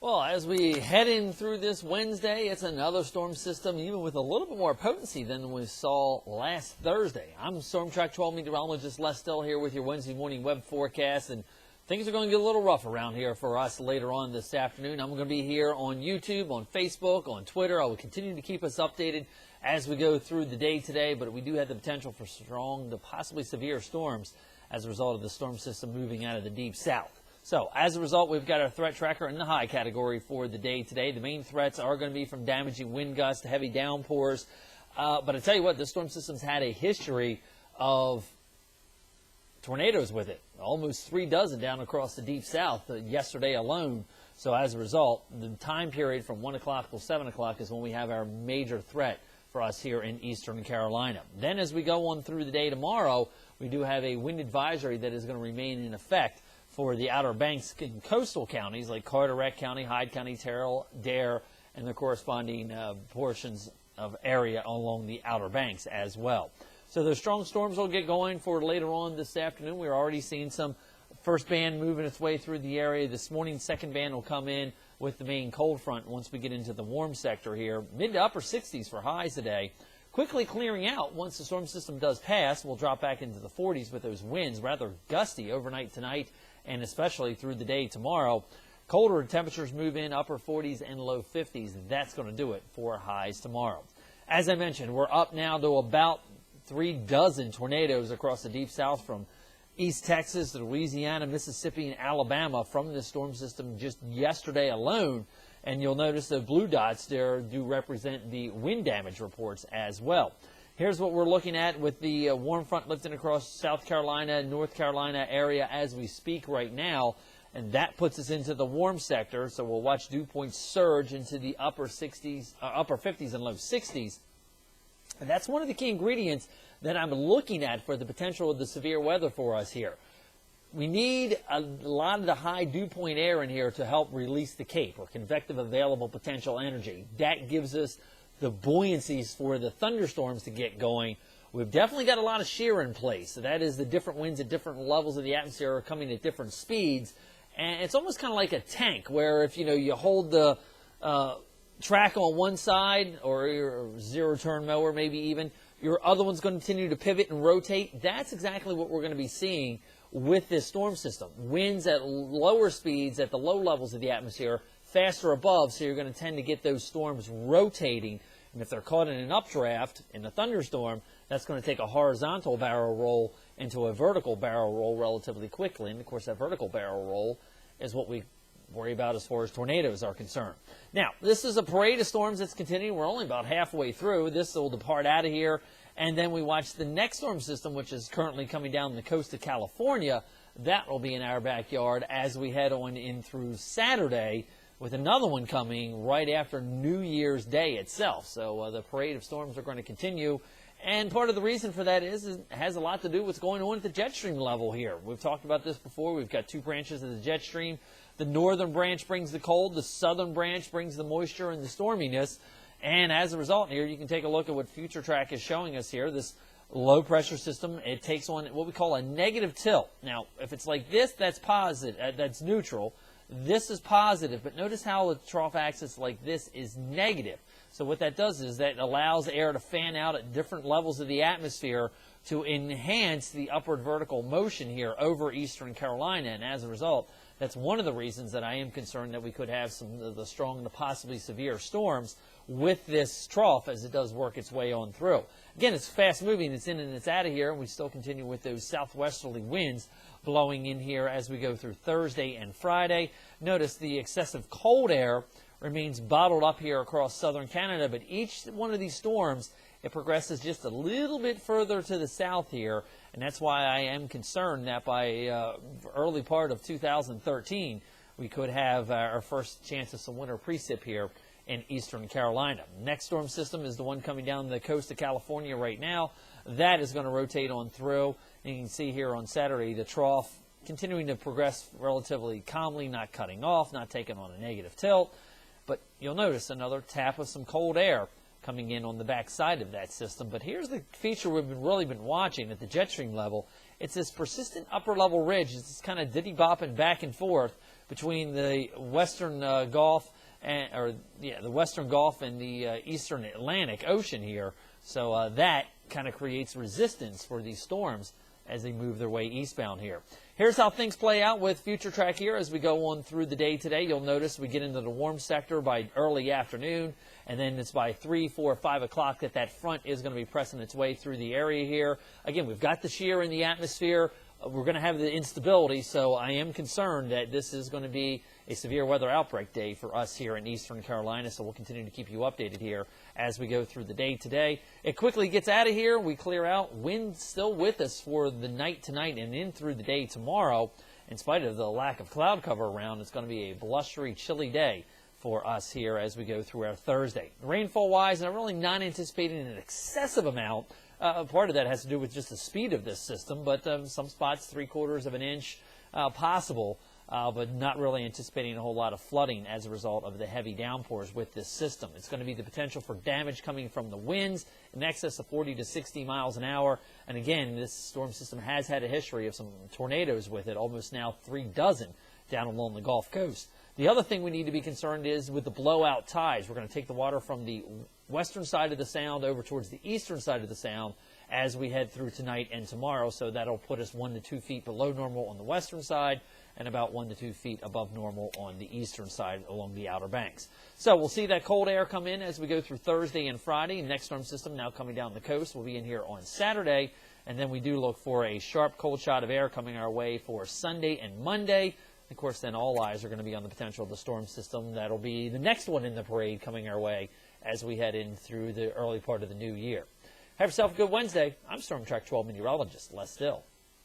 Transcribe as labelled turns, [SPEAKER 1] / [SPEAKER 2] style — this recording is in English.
[SPEAKER 1] Well, as we head in through this Wednesday, it's another storm system, even with a little bit more potency than we saw last Thursday. I'm Storm Track 12 meteorologist Les Still here with your Wednesday morning web forecast, and things are going to get a little rough around here for us later on this afternoon. I'm going to be here on YouTube, on Facebook, on Twitter. I will continue to keep us updated as we go through the day today, but we do have the potential for strong to possibly severe storms as a result of the storm system moving out of the deep south. So, as a result, we've got our threat tracker in the high category for the day today. The main threats are going to be from damaging wind gusts to heavy downpours. But I tell you what, this storm system's had a history of tornadoes with it. Almost 3 dozen down across the deep south yesterday alone. So, as a result, the time period from 1 o'clock till 7 o'clock is when we have our major threat for us here in eastern Carolina. Then, as we go on through the day tomorrow, we do have a wind advisory that is going to remain in effect for the Outer Banks and coastal counties like Carteret County, Hyde County, Terrell, Dare, and the corresponding portions of area along the Outer Banks as well. So those strong storms will get going for later on this afternoon. We're already seeing some first band moving its way through the area. This morning, second band will come in with the main cold front once we get into the warm sector here. Mid to upper 60s for highs today. Quickly clearing out once the storm system does pass. We'll drop back into the 40s with those winds, rather gusty overnight tonight and especially through the day tomorrow. Colder temperatures move in upper 40s and low 50s. That's going to do it for highs tomorrow. As I mentioned, we're up now to about 3 dozen tornadoes across the deep south from East Texas to Louisiana, Mississippi, and Alabama from this storm system just yesterday alone. And you'll notice the blue dots there do represent the wind damage reports as well. Here's what we're looking at with the warm front lifting across South Carolina, North Carolina area as we speak right now. And that puts us into the warm sector. So we'll watch dew points surge into the upper 50s and low 60s. And that's one of the key ingredients that I'm looking at for the potential of the severe weather for us here. We need a lot of the high dew point air in here to help release the CAPE, or convective available potential energy. That gives us the buoyancies for the thunderstorms to get going. We've definitely got a lot of shear in place. So that is the different winds at different levels of the atmosphere are coming at different speeds. And it's almost kind of like a tank where if, you hold the track on one side, or your zero-turn mower maybe even, your other one's going to continue to pivot and rotate. That's exactly what we're going to be seeing with this storm system. Winds at lower speeds at the low levels of the atmosphere, faster above, so you're going to tend to get those storms rotating. And if they're caught in an updraft, in a thunderstorm, that's going to take a horizontal barrel roll into a vertical barrel roll relatively quickly. And, of course, that vertical barrel roll is what we worry about as far as tornadoes are concerned. Now, this is a parade of storms that's continuing. We're only about halfway through. This will depart out of here. And then we watch the next storm system, which is currently coming down the coast of California. That will be in our backyard as we head on in through Saturday, with another one coming right after New Year's Day itself. So the parade of storms are going to continue. And part of the reason for that is it has a lot to do with what's going on at the jet stream level here. We've talked about this before. We've got 2 branches of the jet stream. The northern branch brings the cold. The southern branch brings the moisture and the storminess. And as a result here, you can take a look at what Future Track is showing us here. This low pressure system, it takes on what we call a negative tilt. Now, if it's like this, that's positive, that's neutral. This is positive, but notice how the trough axis like this is negative. So what that does is that allows air to fan out at different levels of the atmosphere to enhance the upward vertical motion here over eastern Carolina. And as a result, that's one of the reasons that I am concerned that we could have some of the strong to possibly severe storms with this trough as it does work its way on through. Again, it's fast moving, it's in and it's out of here, and we still continue with those southwesterly winds blowing in here as we go through Thursday and Friday. Notice the excessive cold air remains bottled up here across southern Canada, but each one of these storms, it progresses just a little bit further to the south here, and that's why I am concerned that by early part of 2013, we could have our first chance of some winter precip here in eastern Carolina. Next storm system is the one coming down the coast of California right now. That is going to rotate on through. And you can see here on Saturday the trough continuing to progress relatively calmly, not cutting off, not taking on a negative tilt. But you'll notice another tap of some cold air coming in on the back side of that system. But here's the feature we've really been watching at the jet stream level. It's this persistent upper level ridge. It's kind of diddy-bopping back and forth between the western Gulf and the western Gulf and the eastern Atlantic Ocean here. So that kind of creates resistance for these storms as they move their way eastbound here. Here's how things play out with future track here as we go on through the day today. You'll notice we get into the warm sector by early afternoon, and then it's by 3, 4, 5 o'clock that front is going to be pressing its way through the area here. Again, we've got the shear in the atmosphere. We're going to have the instability, so I am concerned that this is going to be a severe weather outbreak day for us here in eastern Carolina, so we'll continue to keep you updated here as we go through the day today. It quickly gets out of here. We clear out. Wind still with us for the night tonight and in through the day tomorrow. In spite of the lack of cloud cover around, it's going to be a blustery, chilly day for us here as we go through our Thursday. Rainfall-wise, I'm really not anticipating an excessive amount. Part of that has to do with just the speed of this system, but some spots 3/4 of an inch possible, but not really anticipating a whole lot of flooding as a result of the heavy downpours with this system. It's going to be the potential for damage coming from the winds in excess of 40 to 60 miles an hour. And again, this storm system has had a history of some tornadoes with it, almost now 3 dozen down along the Gulf Coast. The other thing we need to be concerned is with the blowout tides. We're going to take the water from the western side of the sound over towards the eastern side of the sound as we head through tonight and tomorrow. So that'll put us 1 to 2 feet below normal on the western side and about 1 to 2 feet above normal on the eastern side along the Outer Banks. So we'll see that cold air come in as we go through Thursday and Friday. Next storm system now coming down the coast will be in here on Saturday. And then we do look for a sharp cold shot of air coming our way for Sunday and Monday. Of course, then all eyes are going to be on the potential of the storm system. That'll be the next one in the parade coming our way as we head in through the early part of the new year. Have yourself a good Wednesday. I'm Storm Track 12 meteorologist Les Still.